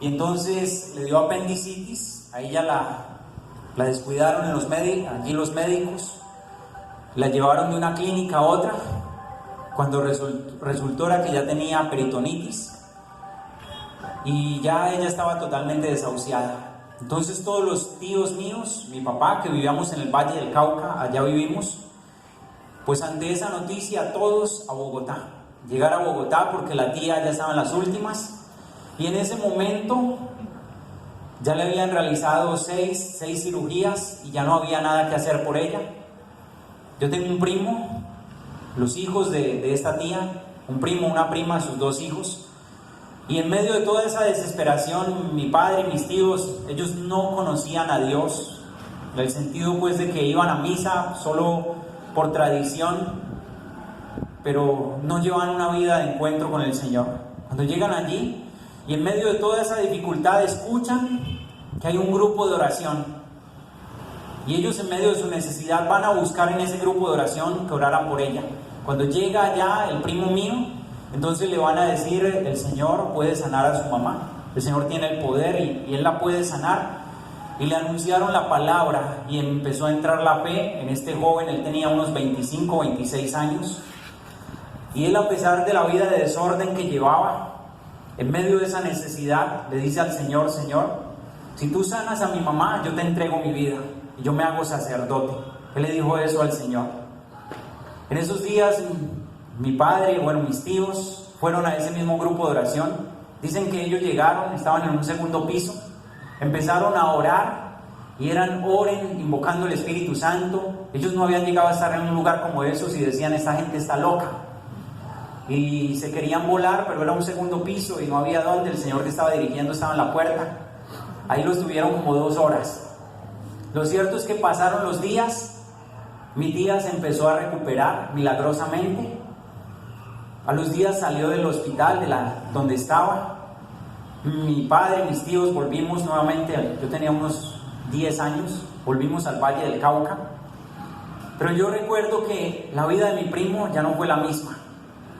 y entonces le dio apendicitis. A ella la descuidaron allí los médicos, la llevaron de una clínica a otra, cuando resultó era que ya tenía peritonitis y ya ella estaba totalmente desahuciada. Entonces todos los tíos míos, mi papá, que vivíamos en el Valle del Cauca, allá vivimos, pues ante esa noticia todos a Bogotá, llegar a Bogotá porque la tía ya estaba en las últimas, y en ese momento ya le habían realizado seis cirugías y ya no había nada que hacer por ella. Yo tengo un primo, los hijos de esta tía, un primo, una prima, sus dos hijos, y en medio de toda esa desesperación, mi padre y mis tíos, ellos no conocían a Dios, en el sentido pues de que iban a misa solo por tradición, pero no llevan una vida de encuentro con el Señor. Cuando llegan allí y en medio de toda esa dificultad escuchan que hay un grupo de oración, y ellos en medio de su necesidad van a buscar en ese grupo de oración que oraran por ella. Cuando llega allá el primo mío, entonces le van a decir: el Señor puede sanar a su mamá, el Señor tiene el poder y Él la puede sanar. Y le anunciaron la palabra y empezó a entrar la fe en este joven. Él tenía unos 25, 26 años, y él, a pesar de la vida de desorden que llevaba, en medio de esa necesidad le dice al Señor: Señor, si tú sanas a mi mamá, yo te entrego mi vida y yo me hago sacerdote. Él le dijo eso al Señor. En esos días mi padre, mis tíos fueron a ese mismo grupo de oración. Dicen que ellos llegaron, estaban en un segundo piso, empezaron a orar y oren invocando el Espíritu Santo. Ellos no habían llegado a estar en un lugar como esos y decían: esta gente está loca. Y se querían volar, pero era un segundo piso y no había dónde. El Señor que estaba dirigiendo estaba en la puerta. Ahí los tuvieron como 2 horas. Lo cierto es que pasaron los días, mi tía se empezó a recuperar milagrosamente. A los días salió del hospital donde estaba. Mi padre y mis tíos volvimos nuevamente, yo tenía unos 10 años, volvimos al Valle del Cauca. Pero yo recuerdo que la vida de mi primo ya no fue la misma.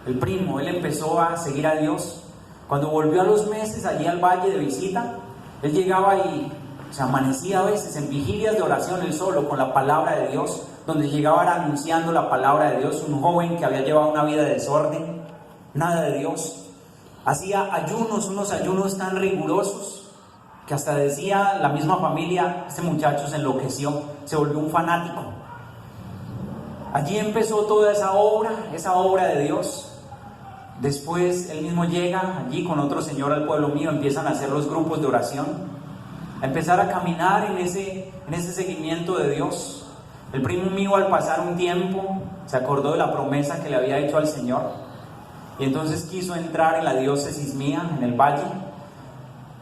El primo, él empezó a seguir a Dios. Cuando volvió a los meses allí al valle de visita, él llegaba y se amanecía a veces en vigilias de oración él solo con la palabra de Dios, donde llegaba anunciando la palabra de Dios. Un joven que había llevado una vida de desorden, nada de Dios. Hacía ayunos, unos ayunos tan rigurosos que hasta decía la misma familia: este muchacho se enloqueció, se volvió un fanático. Allí empezó toda esa obra de Dios. Después él mismo llega allí con otro señor al pueblo mío, empiezan a hacer los grupos de oración, a empezar a caminar en ese seguimiento de Dios. El primo mío, al pasar un tiempo, se acordó de la promesa que le había hecho al Señor, y entonces quiso entrar en la diócesis mía, en el Valle,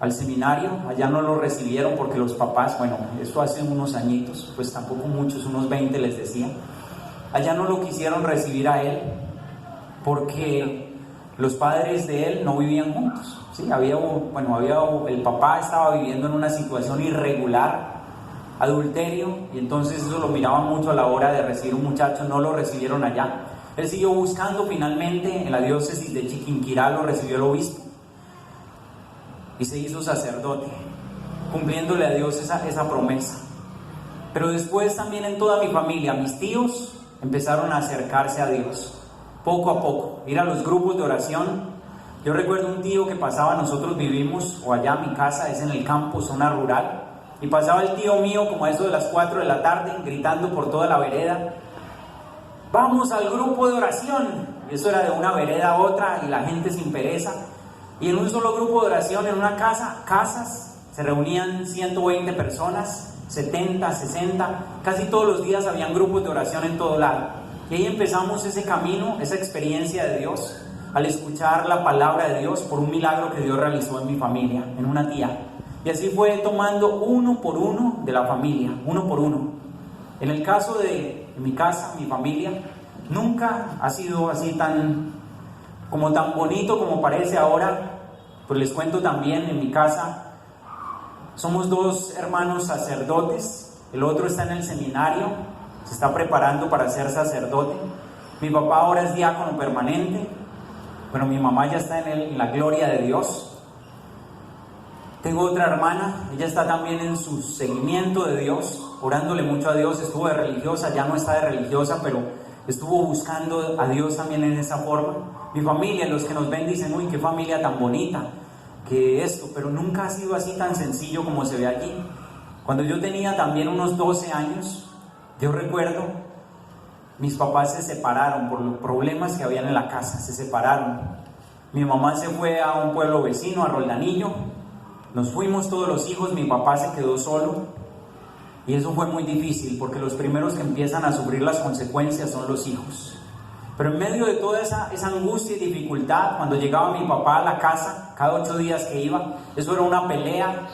al seminario. Allá no lo recibieron porque los papás, esto hace unos añitos, pues tampoco muchos, unos 20 les decía. Allá no lo quisieron recibir a él porque los padres de él no vivían juntos. ¿Sí? El papá estaba viviendo en una situación irregular, adulterio, y entonces eso lo miraban mucho a la hora de recibir un muchacho. No lo recibieron allá. Él siguió buscando, finalmente en la diócesis de Chiquinquirá lo recibió el obispo y se hizo sacerdote, cumpliéndole a Dios esa promesa. Pero después también en toda mi familia, mis tíos empezaron a acercarse a Dios, poco a poco, ir a los grupos de oración. Yo recuerdo un tío que pasaba, nosotros vivimos, o allá mi casa es en el campo, zona rural, y pasaba el tío mío como a eso de las 4 de la tarde, gritando por toda la vereda: vamos al grupo de oración. Y eso era de una vereda a otra y la gente sin pereza. Y en un solo grupo de oración, en una casas, se reunían 120 personas, 70, 60, casi todos los días habían grupos de oración en todo lado. Y ahí empezamos ese camino, esa experiencia de Dios, al escuchar la palabra de Dios por un milagro que Dios realizó en mi familia, en una tía. Y así fue tomando uno por uno de la familia, uno por uno. En el caso de mi casa, mi familia, nunca ha sido así tan bonito como parece ahora. Pues les cuento también, en mi casa somos 2 hermanos sacerdotes, el otro está en el seminario, se está preparando para ser sacerdote. Mi papá ahora es diácono permanente. Mi mamá ya está en la gloria de Dios. Tengo otra hermana, ella está también en su seguimiento de Dios, orándole mucho a Dios. Estuvo de religiosa, ya no está de religiosa, pero estuvo buscando a Dios también en esa forma. Mi familia, los que nos ven dicen, uy, qué familia tan bonita, que esto, pero nunca ha sido así tan sencillo como se ve allí. Cuando yo tenía también unos 12 años, yo recuerdo, mis papás se separaron por los problemas que habían en la casa, se separaron. Mi mamá se fue a un pueblo vecino, a Roldanillo. Nos fuimos todos los hijos, mi papá se quedó solo y eso fue muy difícil porque los primeros que empiezan a sufrir las consecuencias son los hijos. Pero en medio de toda esa angustia y dificultad, cuando llegaba mi papá a la casa, cada 8 días que iba, eso era una pelea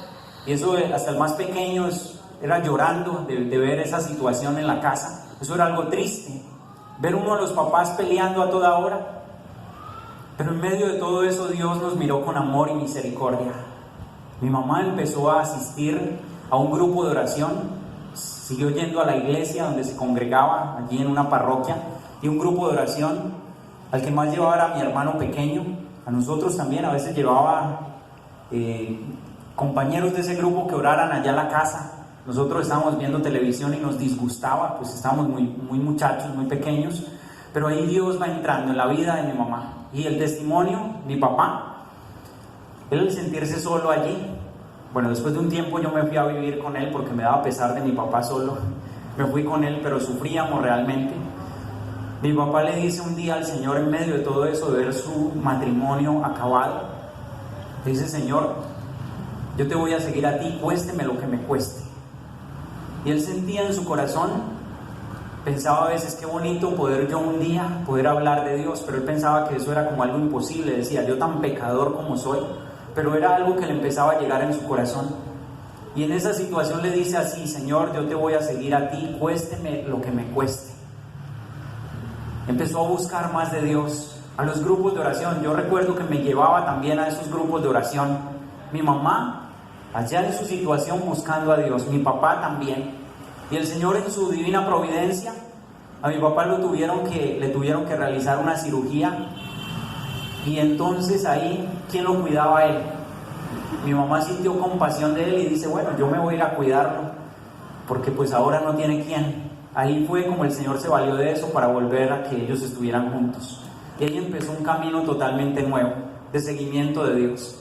y eso hasta el más pequeño era llorando de ver esa situación en la casa. Eso era algo triste, ver uno de los papás peleando a toda hora. Pero en medio de todo eso Dios nos miró con amor y misericordia. Mi mamá empezó a asistir a un grupo de oración, siguió yendo a la iglesia donde se congregaba, allí en una parroquia, y un grupo de oración al que más llevaba era mi hermano pequeño. A nosotros también a veces llevaba compañeros de ese grupo que oraran allá en la casa. Nosotros estábamos viendo televisión y nos disgustaba, pues estábamos muy muchachos, muy pequeños, pero ahí Dios va entrando en la vida de mi mamá. Y el testimonio, mi papá, él al sentirse solo allí, bueno, después de un tiempo yo me fui a vivir con él porque me daba pesar de mi papá solo, me fui con él, pero sufríamos realmente. Mi papá le dice un día al Señor, en medio de todo eso, de ver su matrimonio acabado, le dice: Señor, yo te voy a seguir a ti, cuésteme lo que me cueste. Y él sentía en su corazón, pensaba a veces, qué bonito poder yo un día poder hablar de Dios, pero él pensaba que eso era como algo imposible. Decía, yo tan pecador como soy, pero era algo que le empezaba a llegar en su corazón. Y en esa situación le dice así: Señor, yo te voy a seguir a ti, cuésteme lo que me cueste. Empezó a buscar más de Dios, a los grupos de oración. Yo recuerdo que me llevaba también a esos grupos de oración. Mi mamá, allá en su situación, buscando a Dios, mi papá también. Y el Señor, en su divina providencia, a mi papá le tuvieron que realizar una cirugía. Y entonces ahí, ¿quién lo cuidaba a él? Mi mamá sintió compasión de él y dice: bueno, yo me voy a ir a cuidarlo, porque pues ahora no tiene quién. Ahí fue como el Señor se valió de eso para volver a que ellos estuvieran juntos. Y ahí empezó un camino totalmente nuevo, de seguimiento de Dios,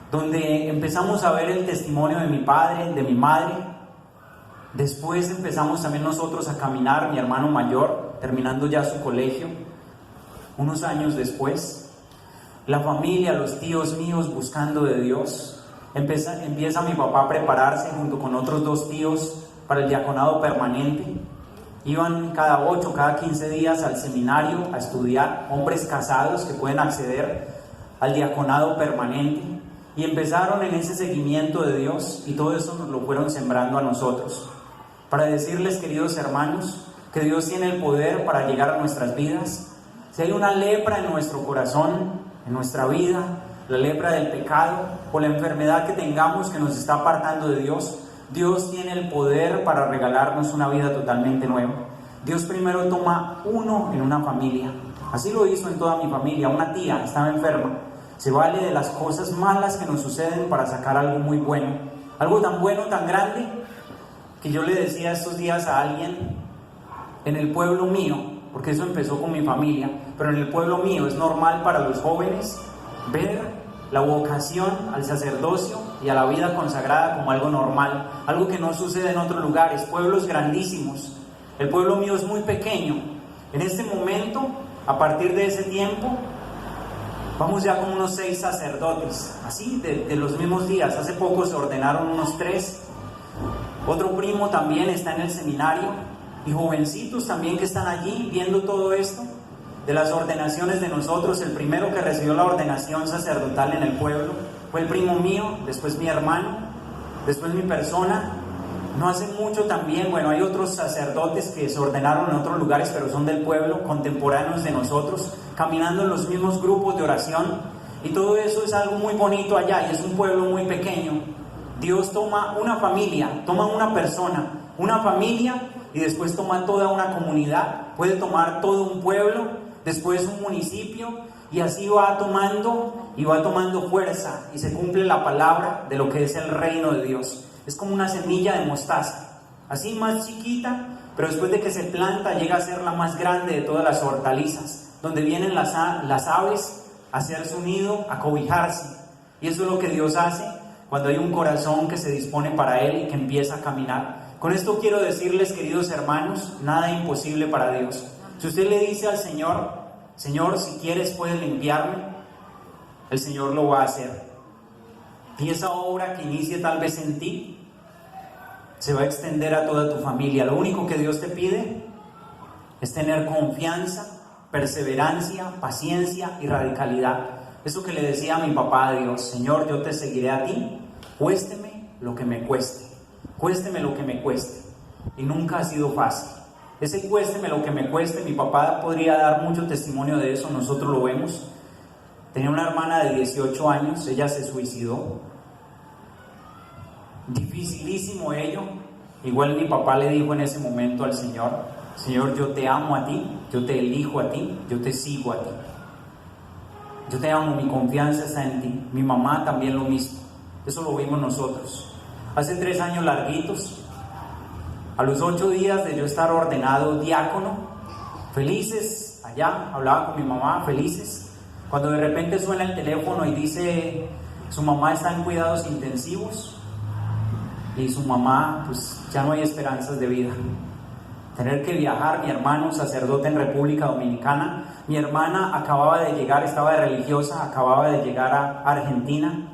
donde empezamos a ver el testimonio de mi padre, de mi madre. Después empezamos también nosotros a caminar, mi hermano mayor, terminando ya su colegio, unos años después. La familia, los tíos míos buscando de Dios. Empieza mi papá a prepararse junto con otros 2 tíos para el diaconado permanente. Iban cada 8, cada 15 días al seminario a estudiar, hombres casados que pueden acceder al diaconado permanente. Y empezaron en ese seguimiento de Dios, y todo eso nos lo fueron sembrando a nosotros. Para decirles, queridos hermanos, que Dios tiene el poder para llegar a nuestras vidas. Si hay una lepra en nuestro corazón, en nuestra vida, la lepra del pecado o la enfermedad que tengamos que nos está apartando de Dios, Dios tiene el poder para regalarnos una vida totalmente nueva. Dios primero toma uno en una familia. Así lo hizo en toda mi familia. Una tía estaba enferma. Se vale de las cosas malas que nos suceden para sacar algo muy bueno. Algo tan bueno, tan grande, que yo le decía estos días a alguien: en el pueblo mío, porque eso empezó con mi familia, pero en el pueblo mío es normal para los jóvenes ver la vocación al sacerdocio y a la vida consagrada como algo normal, algo que no sucede en otros lugares, pueblos grandísimos. El pueblo mío es muy pequeño. En este momento, a partir de ese tiempo, vamos ya con unos 6 sacerdotes, así de los mismos días. Hace poco se ordenaron unos 3. Otro primo también está en el seminario, y jovencitos también que están allí viendo todo esto. De las ordenaciones de nosotros, el primero que recibió la ordenación sacerdotal en el pueblo fue el primo mío, después mi hermano, después mi persona. No hace mucho también, bueno, hay otros sacerdotes que se ordenaron en otros lugares, pero son del pueblo, contemporáneos de nosotros, caminando en los mismos grupos de oración. Y todo eso es algo muy bonito allá, y es un pueblo muy pequeño. Dios toma una familia, toma una persona, una familia, y después toma toda una comunidad. Puede tomar todo un pueblo, después un municipio, Y así va tomando fuerza y se cumple la palabra de lo que es el reino de Dios. Es como una semilla de mostaza, así más chiquita, pero después de que se planta llega a ser la más grande de todas las hortalizas, donde vienen las aves a hacer su nido, a cobijarse. Y eso es lo que Dios hace cuando hay un corazón que se dispone para Él y que empieza a caminar. Con esto quiero decirles, queridos hermanos, nada imposible para Dios. Si usted le dice al Señor: Señor, si quieres puedes limpiarme, el Señor lo va a hacer. Y esa obra que inicie tal vez en ti se va a extender a toda tu familia. Lo único que Dios te pide es tener confianza, perseverancia, paciencia y radicalidad. Eso que le decía a mi papá a Dios: Señor, yo te seguiré a ti, cuésteme lo que me cueste, cuésteme lo que me cueste. Y nunca ha sido fácil. Ese cuésteme lo que me cueste, mi papá podría dar mucho testimonio de eso, nosotros lo vemos. Tenía una hermana de 18 años, ella se suicidó. Dificilísimo ello. Igual mi papá le dijo en ese momento al Señor: Señor, yo te amo a ti, yo te elijo a ti, yo te sigo a ti. Yo te amo, mi confianza está en ti. Mi mamá también lo mismo. Eso lo vimos nosotros. Hace 3 años larguitos, a los 8 días de yo estar ordenado diácono, felices, allá, hablaba con mi mamá, felices, cuando de repente suena el teléfono y dice: su mamá está en cuidados intensivos y su mamá, pues ya no hay esperanzas de vida. Tener que viajar, mi hermano, sacerdote en República Dominicana, mi hermana acababa de llegar, estaba de religiosa, acababa de llegar a Argentina,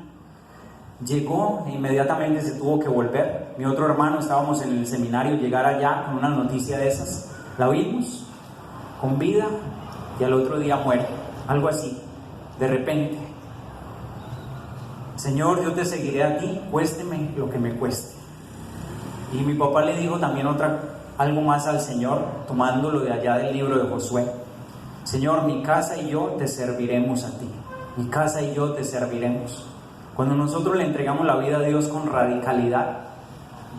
llegó e inmediatamente se tuvo que volver. Mi otro hermano, estábamos en el seminario, llegar allá con una noticia de esas, la vimos con vida y al otro día muere, algo así, de repente. Señor, yo te seguiré a ti, cuésteme lo que me cueste. Y mi papá le dijo también algo más al Señor, tomándolo de allá del libro de Josué: Señor, mi casa y yo te serviremos a ti, mi casa y yo te serviremos. Cuando nosotros le entregamos la vida a Dios con radicalidad,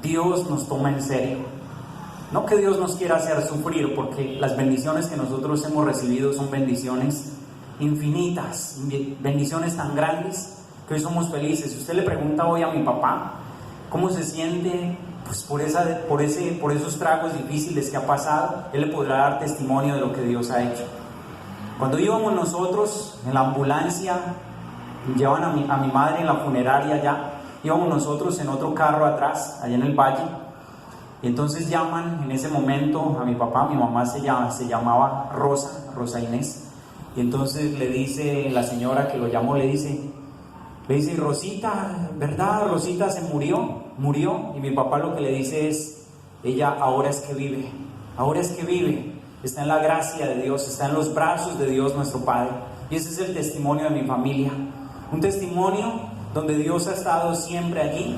Dios nos toma en serio. No que Dios nos quiera hacer sufrir, porque las bendiciones que nosotros hemos recibido son bendiciones infinitas, bendiciones tan grandes que hoy somos felices. Si usted le pregunta hoy a mi papá cómo se siente, pues por esos tragos difíciles que ha pasado, él le podrá dar testimonio de lo que Dios ha hecho. Cuando íbamos nosotros en la ambulancia, llevan a mi madre en la funeraria allá, íbamos nosotros en otro carro atrás, allá en el valle, y entonces llaman en ese momento a mi papá. Mi mamá se llamaba Rosa Inés, y entonces le dice la señora que lo llamó, le dice: Rosita, ¿verdad? Rosita se murió, y mi papá lo que le dice es: ella ahora es que vive, está en la gracia de Dios, está en los brazos de Dios nuestro Padre. Y ese es el testimonio de mi familia, un testimonio donde Dios ha estado siempre allí,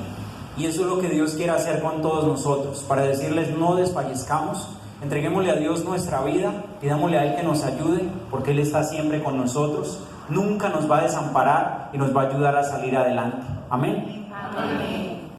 y eso es lo que Dios quiere hacer con todos nosotros, para decirles: no desfallezcamos, entreguémosle a Dios nuestra vida, pidámosle a Él que nos ayude, porque Él está siempre con nosotros, nunca nos va a desamparar y nos va a ayudar a salir adelante. Amén. Amén.